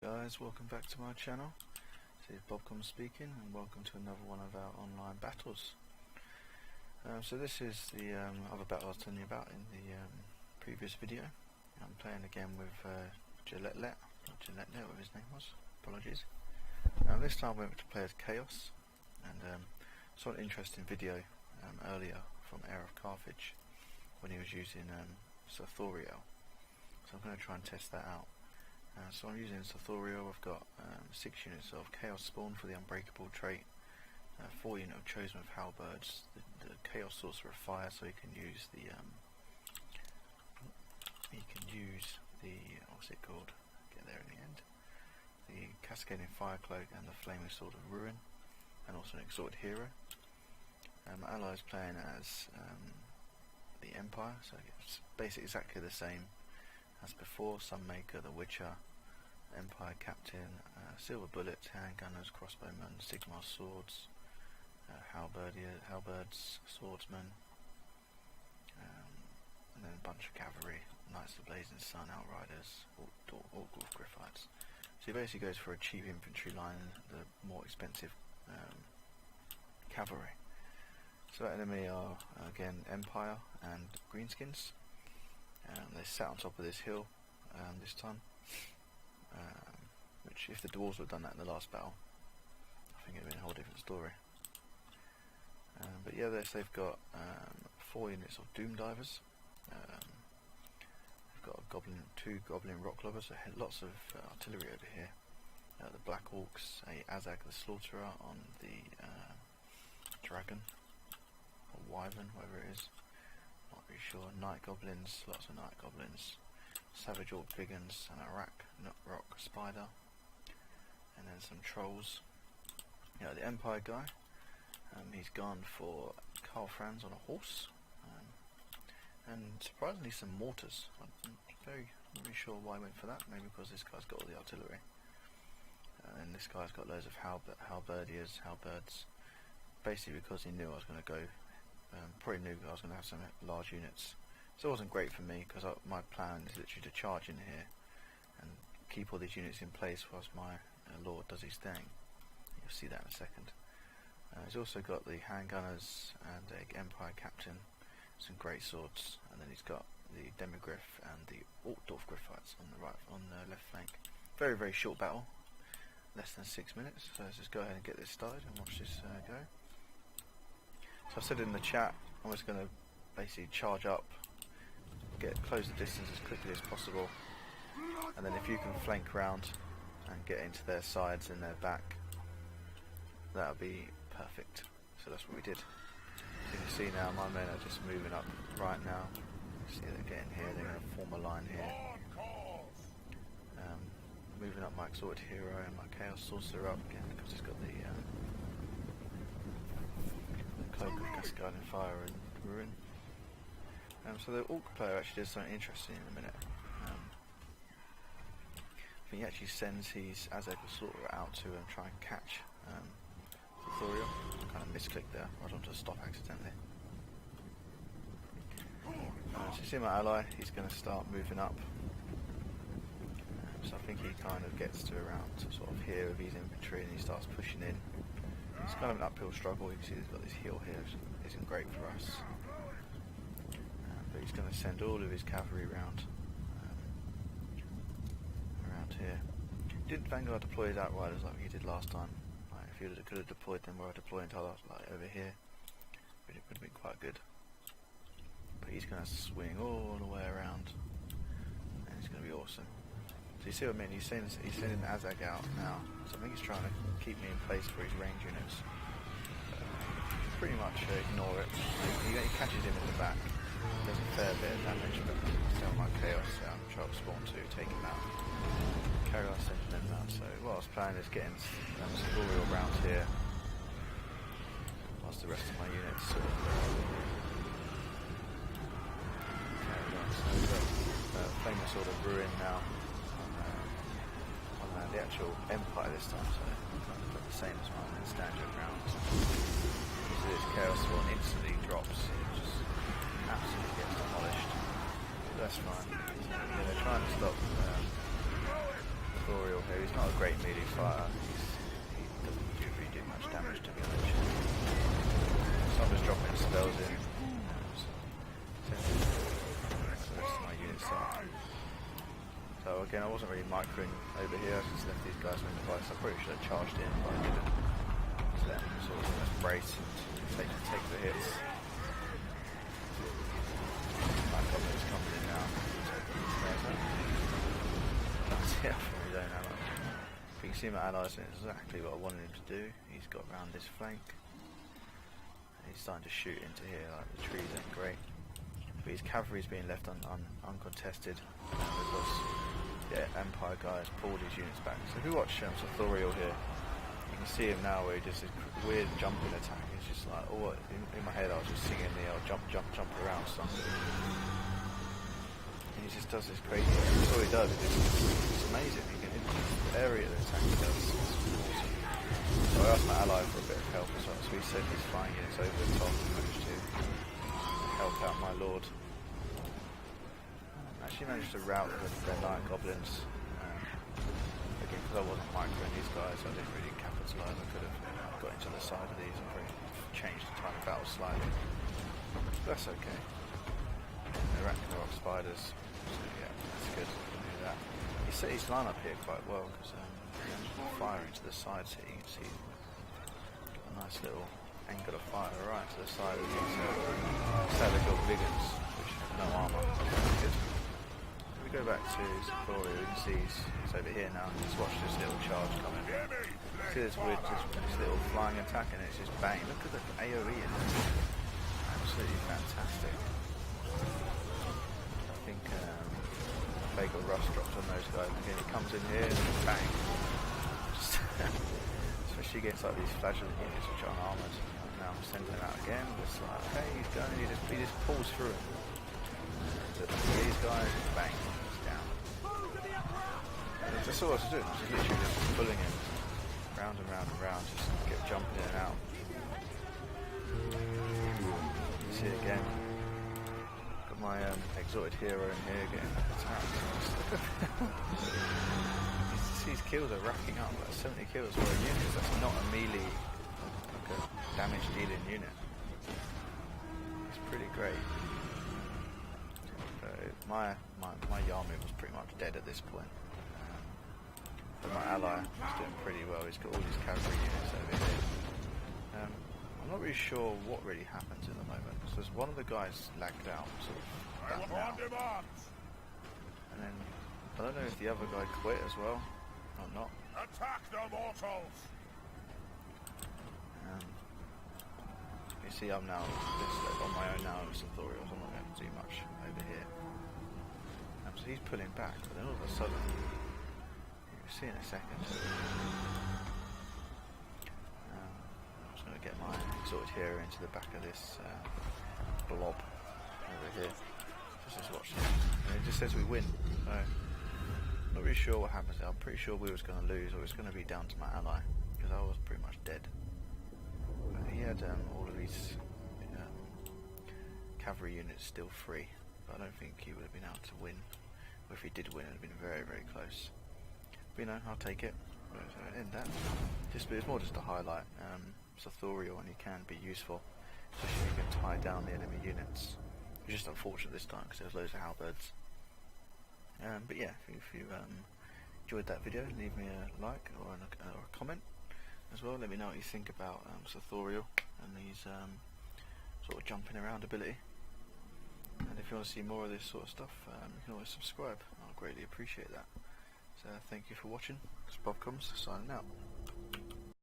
guys, welcome back to my channel. This is Bobcom speaking, and welcome to another one of our online battles. So this is the other battle I was telling you about in the previous video. I'm playing again with Gillette, whatever his name was, apologies. This time I went to play as Chaos, and saw an interesting video earlier from Heir of Carthage when he was using Sarthorael. So I'm going to try and test that out. So I'm using Sarthorael. I've got 6 units of Chaos Spawn for the Unbreakable trait, 4 units of Chosen with Halberds, the Chaos Sorcerer of Fire, so he can use the what's it called? Get there in the end. The Cascading Fire Cloak and the Flaming Sword of Ruin, and also an Exalted Hero. My ally is playing as the Empire, so it's basically exactly the same as before. Sunmaker, the Witcher, Empire Captain, Silver Bullets, Handgunners, Crossbowmen, Sigmar Swords, Halberds, Swordsmen, and then a bunch of cavalry, Knights of the Blazing Sun, Outriders, Orc Griffites. So he basically goes for a cheap infantry line, the more expensive cavalry. So that enemy are again Empire and Greenskins. They sat on top of this hill this time, which if the dwarves would have done that in the last battle, I think it would have been a whole different story. But yeah, they've got 4 units of Doom Divers. They've got a 2 Goblin Rock Loggers, so lots of artillery over here. The Black Orcs, a Azag the Slaughterer on the Dragon, or Wyvern, whatever it is. Not really sure. Night Goblins, lots of Night Goblins, Savage Orc Brigands, and a Rock Spider, and then some Trolls. Yeah, the Empire guy, he's gone for Karl Franz on a horse, and surprisingly some mortars. I'm not really sure why I went for that, maybe because this guy's got all the artillery. And this guy's got loads of halberds, basically because he knew I was going to go. Probably knew I was going to have some large units, so it wasn't great for me because my plan is literally to charge in here and keep all these units in place whilst my Lord does his thing. You'll see that in a second. He's also got the Handgunners and the Empire Captain, some great swords, and then he's got the Demigriff and the Orc Griffites on the left flank. Very, very short battle, less than 6 minutes. So let's just go ahead and get this started and watch this go. So I said in the chat, I'm just going to basically charge up, close the distance as quickly as possible, and then if you can flank round and get into their sides and their back, that'll be perfect. So that's what we did. You can see now my men are just moving up right now. See, they're getting here, they're going to form a line here. Moving up my Exalted Hero and my Chaos Sorcerer up again because he's got the Cloak of Cascading Fire and Ruin. So the Orc player actually does something interesting in a minute. I think he actually sends his Azag the Slaughterer out to try and catch Sarthorael. I kind of misclicked there, I don't want to stop accidentally. So you see my ally, he's going to start moving up. So I think he kind of gets to around sort of here with his infantry and he starts pushing in. It's kind of an uphill struggle. You can see he's got this hill here, which isn't great for us. But he's going to send all of his cavalry around here. Didn't Vanguard deploy his Outriders like he did last time? Like, if he could have deployed them where I deployed like over here, it would have been quite good. But he's going to swing all the way around, and it's going to be awesome. So you see what I mean? He's sending Azag out now, so I think he's trying to keep me in place for his range units. Pretty much ignore it. He catches him in the back, does a fair bit of damage, but still my Chaos try to spawn to take him out. Carry on sending them out. So what I was planning is getting Sarthorael around here, whilst the rest of my units sort of carry on. So we've got Famous Sword of Ruin now on the actual Empire this time, so I've got the same as mine in standard rounds. You see this Chaos Spawn instantly drops, it just absolutely gets demolished. But that's fine. Yeah, they're trying to stop Sarthorael here. He's not a great melee fighter. He doesn't really do much damage, to be honest. So I'm just dropping spells in. So that's my unit set. So again, I wasn't really microing over here. I just left these guys in the fight. So I probably should have charged in, but I didn't. So let them sort of brace and take the hits. My goblin's coming in now. Yeah, probably don't have much. But you can see my allies doing exactly what I wanted him to do. He's got round this flank. He's starting to shoot into here, like the trees ain't great. But his cavalry's being left uncontested because Empire guys pulled his units back. So if you watch Sarthorael here, you can see him now where he does this weird jumping attack. It's just like, oh, in my head I was just singing the jump around song. He just does this crazy. That's all he does. It's amazing. The area the attack he does is awesome. So I asked my ally for a bit of help as well. So he sent his flying units over the top and managed to help out my lord. Actually managed to rout their Night Goblins. Again, because I wasn't microing these guys, I didn't really capitalise. I could have got into the side of these and probably changed the time of battle slightly. But that's okay. They're Arachnarok spiders. So yeah, that's good. Do that. He set his line up here quite well because firing to the sides here, you can see got a nice little angle of fire right to the side of these Sarthorael Vigans, which have no armour. Good. If we go back to Sarthorael, you can see he's over here now. Just watch this little charge coming. See this weird, this little flying attack, and it's just bang. Look at the AoE in it. Absolutely fantastic. I think Vega Rust dropped on those guys. Again, he comes in here and bang. Especially against like these flagellant units which aren't armoured. Now I'm sending him out again. It's like, okay, he's going. He just pulls through him. So these guys, bang, he's down. And that's all I was doing. I was just literally just pulling him round and round and round, just get jumping in and out. You see it again. Got my exalted hero in here getting attacked. These kills are racking up, like 70 kills for a unit. That's not a melee, like a damage dealing unit. It's pretty great. My Yarmouth was pretty much dead at this point. But my ally was doing pretty well. He's got all these cavalry units over here. I'm not really sure what really happens in the moment. So there's one of the guys lagged out, sort of out. And then I don't know if the other guy quit as well or not. Attack the mortals! You see, I'm now on my own now with Sarthorael, so I'm not going to do much over here. So he's pulling back, but then all of a sudden, you'll see in a second. I'm just going to get my exalted hero into the back of this blob over here. Just watch this. And it just says we win. So, not really sure what happens there. I'm pretty sure we was going to lose, or it's going to be down to my ally, because I was pretty much dead. But he had all of these cavalry units still free, but I don't think he would have been able to win. Or if he did win, it would have been very, very close. But you know, I'll take it. But in that, it's more just a highlight. Sarthorael, when he can be useful, especially if you can tie down the enemy units. It's just unfortunate this time because there's loads of halberds. But yeah, if you enjoyed that video, leave me a like or a comment as well. Let me know what you think about Sarthorael and his sort of jumping around ability. And if you want to see more of this sort of stuff, you can always subscribe. I'll greatly appreciate that. So thank you for watching. This is Bob Comes, signing out.